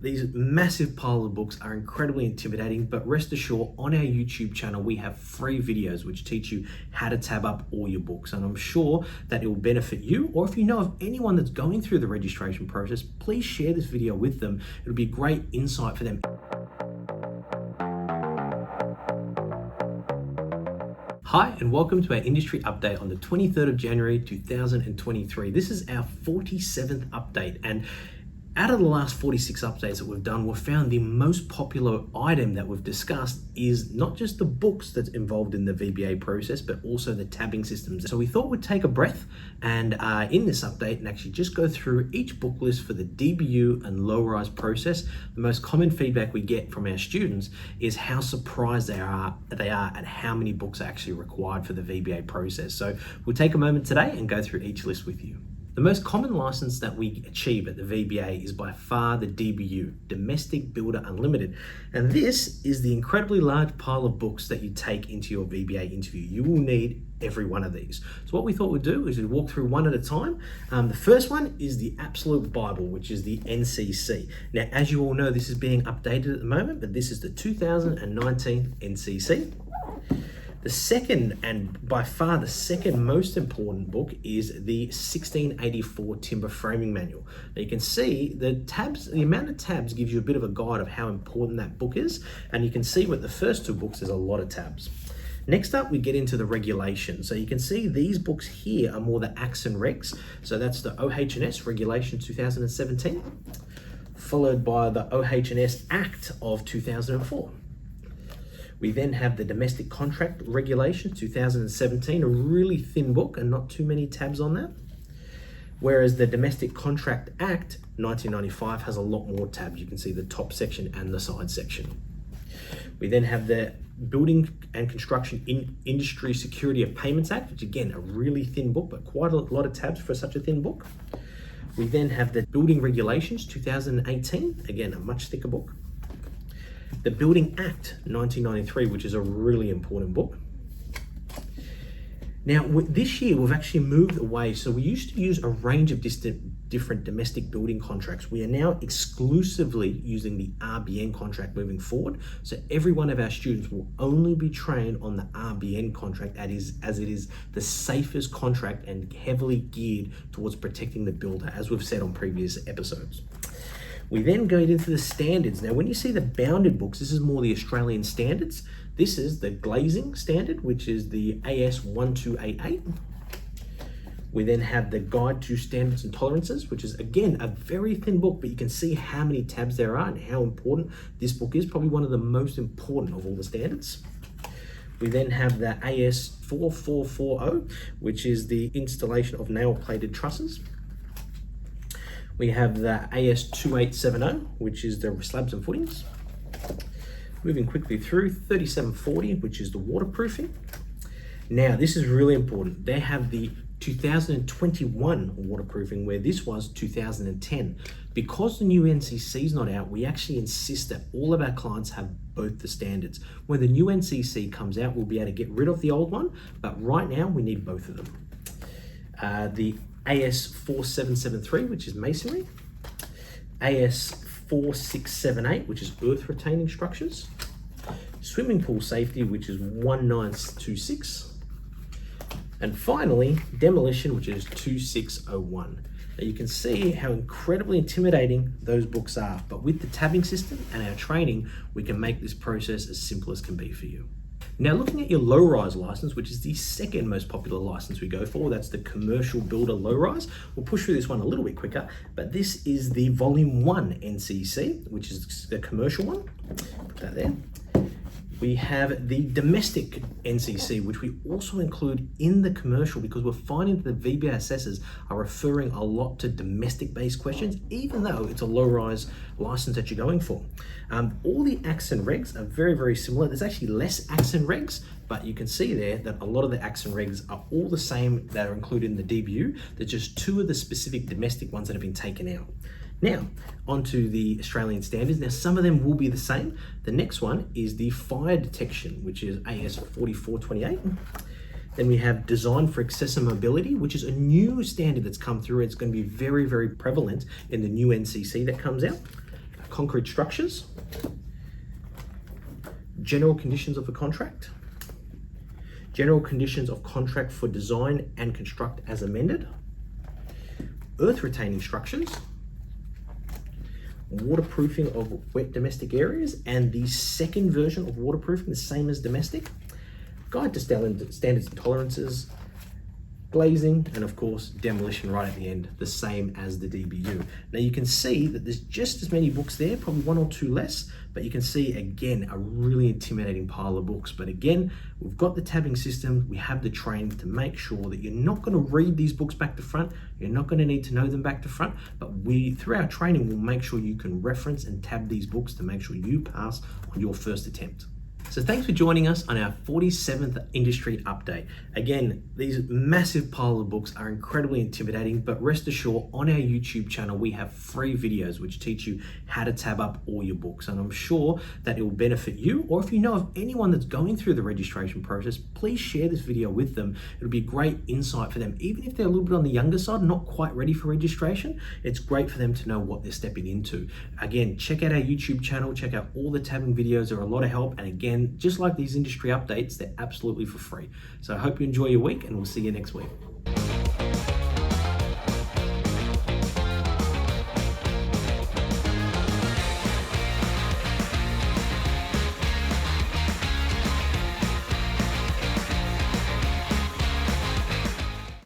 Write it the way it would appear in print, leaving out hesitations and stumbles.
These massive pile of books are incredibly intimidating, but rest assured on our YouTube channel, we have free videos which teach you how to tab up all your books. And I'm sure that it will benefit you, or if you know of anyone that's going through the registration process, please share this video with them. It'll be great insight for them. Hi, and welcome to our industry update on the 23rd of January, 2023. This is our 47th update, and out of the last 46 updates that we've done, we've found the most popular item that we've discussed is not just the books that's involved in the VBA process, but also the tabbing systems. So we thought we'd take a breath and in this update and actually just go through each book list for the DBU and Lowrise process. The most common feedback we get from our students is how surprised they are at how many books are actually required for the VBA process. So we'll take a moment today and go through each list with you. The most common license that we achieve at the VBA is by far the DBU, Domestic Builder Unlimited. And this is the incredibly large pile of books that you take into your VBA interview. You will need every one of these. So what we thought we'd do is we'd walk through one at a time. The first one is the absolute Bible, which is the NCC. Now, as you all know, this is being updated at the moment, but this is the 2019 NCC. The second, and by far the second most important book, is the 1684 Timber Framing Manual. Now you can see the tabs, the amount of tabs gives you a bit of a guide of how important that book is, and you can see with the first two books there's a lot of tabs. Next up, we get into the regulations. So you can see these books here are more the acts and regs. So that's the OH&S Regulation 2017, followed by the OH&S Act of 2004. We then have the Domestic Contract Regulation 2017, a really thin book and not too many tabs on that. Whereas the Domestic Contract Act 1995 has a lot more tabs. You can see the top section and the side section. We then have the Building and Construction Industry Security of Payments Act, which again, a really thin book, but quite a lot of tabs for such a thin book. We then have the Building Regulations 2018, again, a much thicker book. The Building Act 1993, which is a really important book. Now, this year we've actually moved away. So we used to use a range of different domestic building contracts. We are now exclusively using the RBN contract moving forward. So every one of our students will only be trained on the RBN contract as it is the safest contract and heavily geared towards protecting the builder, as we've said on previous episodes. We then go into the standards. Now, when you see the bounded books, this is more the Australian standards. This is the glazing standard, which is the AS1288. We then have the Guide to Standards and Tolerances, which is again a very thin book, but you can see how many tabs there are and how important this book is. Probably one of the most important of all the standards. We then have the AS4440, which is the installation of nail-plated trusses. We have the AS2870, which is the slabs and footings. Moving quickly through, 3740, which is the waterproofing. Now, this is really important. They have the 2021 waterproofing, where this was 2010. Because the new NCC is not out, we actually insist that all of our clients have both the standards. When the new NCC comes out, we'll be able to get rid of the old one, but right now we need both of them. The AS4773, which is masonry, AS4678, which is earth retaining structures, swimming pool safety, which is 1926, and finally demolition, which is 2601. Now you can see how incredibly intimidating those books are, but with the tabbing system and our training, we can make this process as simple as can be for you. Now, looking at your Lowrise license, which is the second most popular license we go for, that's the Commercial Builder Lowrise. We'll push through this one a little bit quicker, but this is the Volume 1 NCC, which is the commercial one. Put that there. We have the Domestic NCC, which we also include in the commercial because we're finding that the VBA assessors are referring a lot to domestic-based questions, even though it's a low-rise license that you're going for. All the acts and regs are very, very similar. There's actually less acts and regs, but you can see there that a lot of the acts and regs are all the same that are included in the DBU. There's just two of the specific domestic ones that have been taken out. Now, onto the Australian standards. Now, some of them will be the same. The next one is the fire detection, which is AS4428. Then we have design for accessibility, which is a new standard that's come through. It's going to be very, very prevalent in the new NCC that comes out. concrete structures, general conditions of a contract, general conditions of contract for design and construct as amended, earth retaining structures, waterproofing of wet domestic areas, and the second version of waterproofing, the same as domestic, guide to standards and tolerances, glazing, and of course demolition right at the end, the same as the DBU. Now you can see that there's just as many books there, probably one or two less, but you can see again a really intimidating pile of books. But again, we've got the tabbing system, we have the training to make sure that you're not going to read these books back to front, you're not going to need to know them back to front, but we, through our training, will make sure you can reference and tab these books to make sure you pass on your first attempt. So thanks for joining us on our 47th industry update. Again, these massive pile of books are incredibly intimidating, but rest assured on our YouTube channel, we have free videos which teach you how to tab up all your books. And I'm sure that it will benefit you, or if you know of anyone that's going through the registration process, please share this video with them. It'll be a great insight for them. Even if they're a little bit on the younger side, not quite ready for registration, it's great for them to know what they're stepping into. Again, check out our YouTube channel, check out all the tabbing videos, they're a lot of help. And again, just like these industry updates, they're absolutely for free. So I hope you enjoy your week, and we'll see you next week.